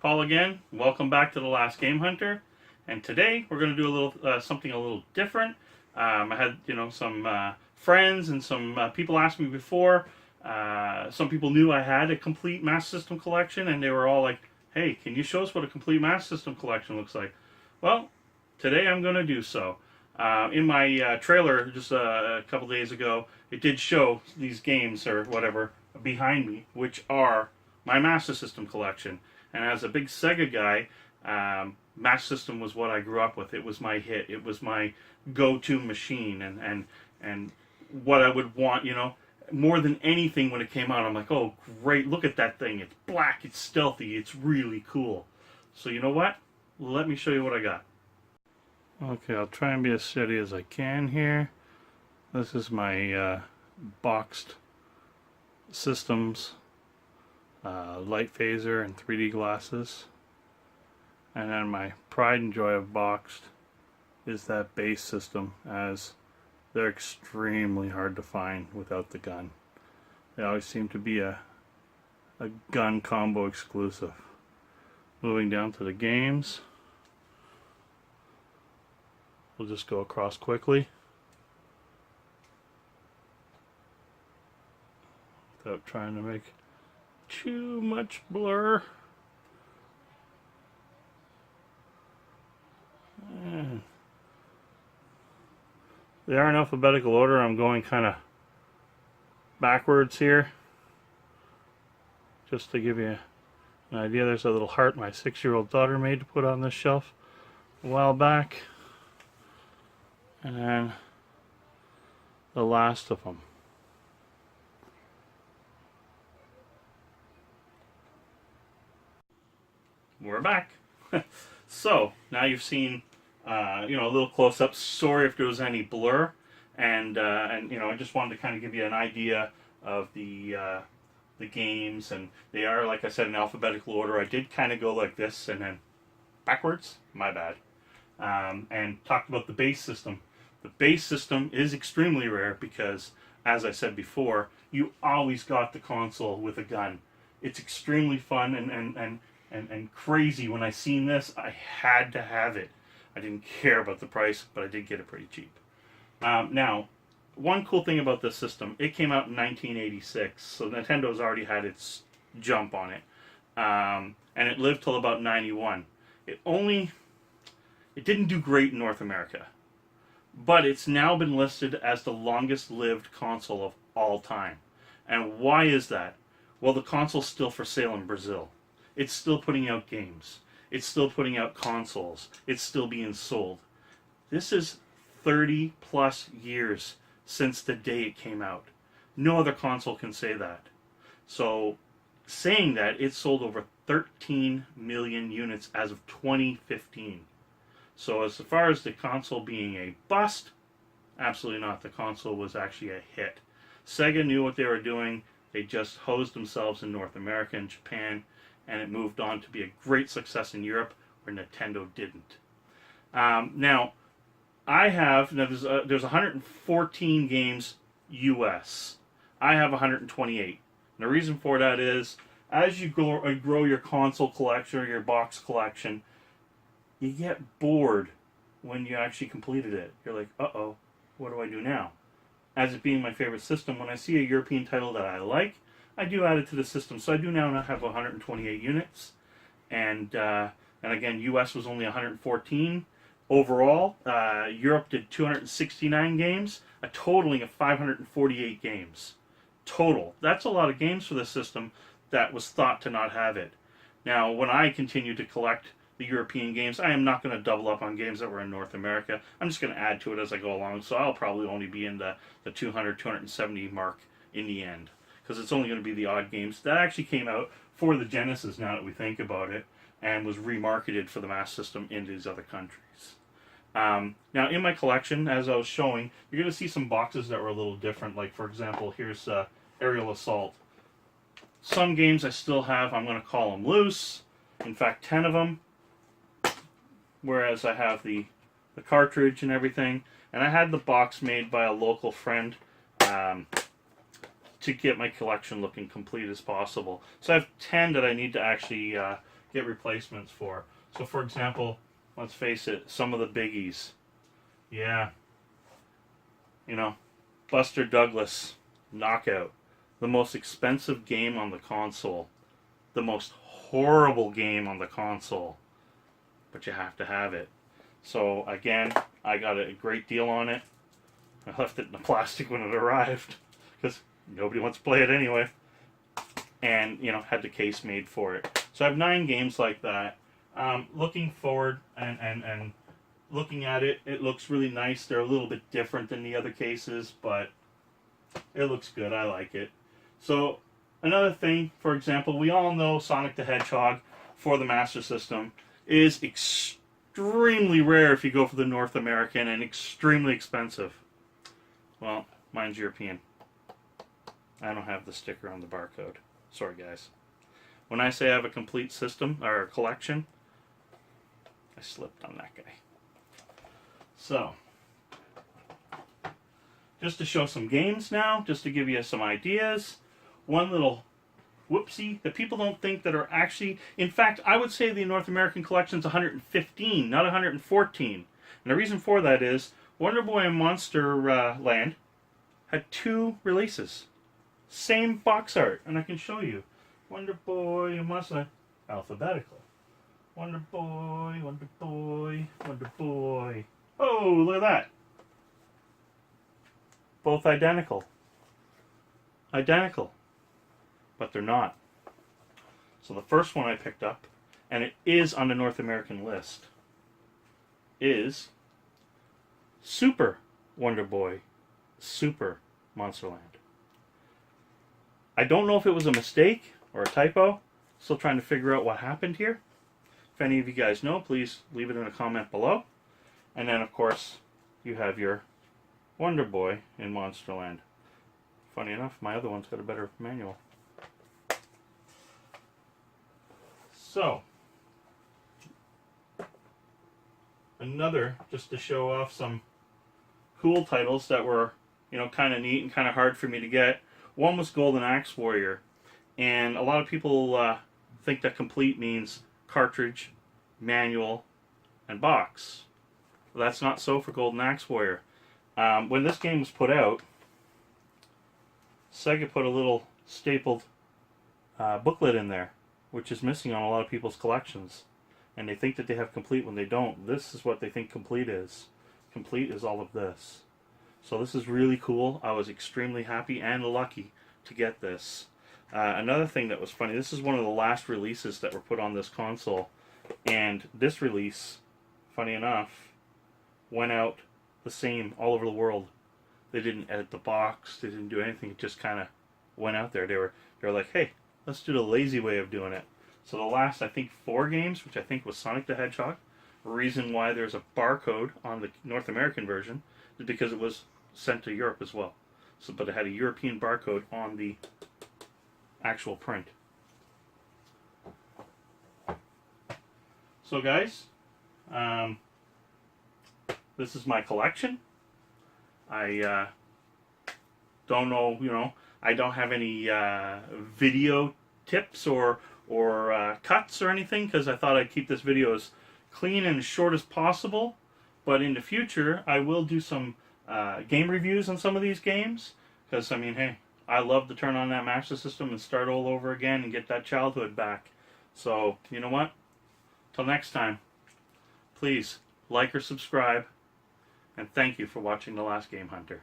Paul again. Welcome back to The Last Game Hunter. And today we're going to do a little something a little different. I had some friends and some people asked me before. Some people knew I had a complete Master System collection, and they were all like, "Hey, can you show us what a complete Master System collection looks like?" Well, today I'm going to do so. In my trailer just a couple days ago, it did show these games or whatever behind me, which are my Master System collection. And as a big Sega guy, Master System was what I grew up with. It was my hit. It was my go-to machine, and what I would want, more than anything when it came out. I'm like, oh, great! Look at that thing. It's black. It's stealthy. It's really cool. So you know what? Let me show you what I got. Okay, I'll try and be as steady as I can here. This is my boxed systems. Light phaser and 3D glasses, and then my pride and joy of boxed is that base system, as they're extremely hard to find without the gun. They always seem to be a gun combo exclusive. Moving down to the games, we'll just go across quickly without trying to make too much blur. They are in alphabetical order. I'm going kind of backwards here just to give you an idea. There's a little heart my 6-year-old daughter made to put on this shelf a while back, and then the last of them. We're back. So now you've seen a little close-up. Sorry if there was any blur, and I just wanted to kind of give you an idea of the games, and they are, like I said, in alphabetical order. I did kind of go like this and then backwards. My bad. And talked about the base system. The base system is extremely rare because, as I said before, you always got the console with a gun. It's extremely fun and crazy. When I seen this, I had to have it. I didn't care about the price, but I did get it pretty cheap. Now, one cool thing about this system, it came out in 1986, so Nintendo's already had its jump on it, and it lived till about 91. It didn't do great in North America, but it's now been listed as the longest lived console of all time. And why is that? Well, the console's still for sale in Brazil. It's still putting out games. It's still putting out consoles. It's still being sold. This is 30 plus years since the day it came out. No other console can say that. So, saying that, it sold over 13 million units as of 2015. So as far as the console being a bust, absolutely not. The console was actually a hit. Sega knew what they were doing. They just hosed themselves in North America and Japan, and it moved on to be a great success in Europe, where Nintendo didn't. Now, there's 114 games US. I have 128. And the reason for that is, as you grow your console collection or your box collection, you get bored when you actually completed it. You're like, uh-oh, what do I do now? As it being my favorite system, when I see a European title that I like, I do add it to the system. So I do now have 128 units, and again, US was only 114 overall. Europe did 269 games, a totaling of 548 games total. That's a lot of games for the system that was thought to not have it. Now, when I continue to collect the European games, I am not going to double up on games that were in North America. I'm just going to add to it as I go along. So I'll probably only be in the 200, 270 mark in the end, because it's only going to be the odd games that actually came out for the Genesis, now that we think about it, and was remarketed for the Master System in these other countries. Now, in my collection, as I was showing, you're going to see some boxes that were a little different. Like, for example, here's Aerial Assault. Some games I still have, I'm going to call them loose. In fact, 10 of them. Whereas I have the cartridge and everything. And I had the box made by a local friend to get my collection looking complete as possible. So I have 10 that I need to actually get replacements for. So for example, let's face it, some of the biggies. Yeah. You know, Buster Douglas, Knockout. The most expensive game on the console. The most horrible game on the console. But you have to have it. So again, I got a great deal on it. I left it in the plastic when it arrived. Because nobody wants to play it anyway. And, you know, had the case made for it. So I have 9 games like that. Looking forward and looking at it, it looks really nice. They're a little bit different than the other cases, but it looks good. I like it. So another thing, for example, we all know Sonic the Hedgehog for the Master System is extremely rare if you go for the North American, and extremely expensive. Well, mine's European. I don't have the sticker on the barcode. Sorry, guys. When I say I have a complete system, or a collection, I slipped on that guy. So, just to show some games now, just to give you some ideas. One little whoopsie that people don't think that are actually... In fact, I would say the North American collection is 115, not 114. And the reason for that is Wonder Boy and Monster Land had 2 releases. Same box art, and I can show you. Wonder Boy and Monster Land, alphabetical. Wonder Boy, Wonder Boy, Wonder Boy. Oh, look at that. Both identical. Identical. But they're not. So the first one I picked up, and it is on the North American list, is Super Wonder Boy, Super Monsterland. I don't know if it was a mistake or a typo. Still trying to figure out what happened here. If any of you guys know, please leave it in a comment below. And then, of course, you have your Wonder Boy in Monsterland. Funny enough, my other one's got a better manual. So, another, just to show off some cool titles that were, you know, kind of neat and kind of hard for me to get. One was Golden Axe Warrior, and a lot of people think that complete means cartridge, manual, and box. Well, that's not so for Golden Axe Warrior. When this game was put out, Sega put a little stapled booklet in there, which is missing on a lot of people's collections. And they think that they have complete when they don't. This is what they think complete is. Complete is all of this. So this is really cool. I was extremely happy and lucky to get this. Another thing that was funny, this is one of the last releases that were put on this console. And this release, funny enough, went out the same all over the world. They didn't edit the box. They didn't do anything. It just kind of went out there. They were like, hey, let's do the lazy way of doing it. So the last, I think, 4 games, which I think was Sonic the Hedgehog. The reason why there's a barcode on the North American version is because it was sent to Europe as well. So, but it had a European barcode on the actual print. So guys, this is my collection. I don't know, you know, I don't have any video tips or cuts or anything, because I thought I'd keep this video as clean and as short as possible. But in the future, I will do some game reviews on some of these games, because, I mean, hey, I love to turn on that Master System and start all over again and get that childhood back. So, you know what? Till next time, please like or subscribe, and thank you for watching The Last Game Hunter.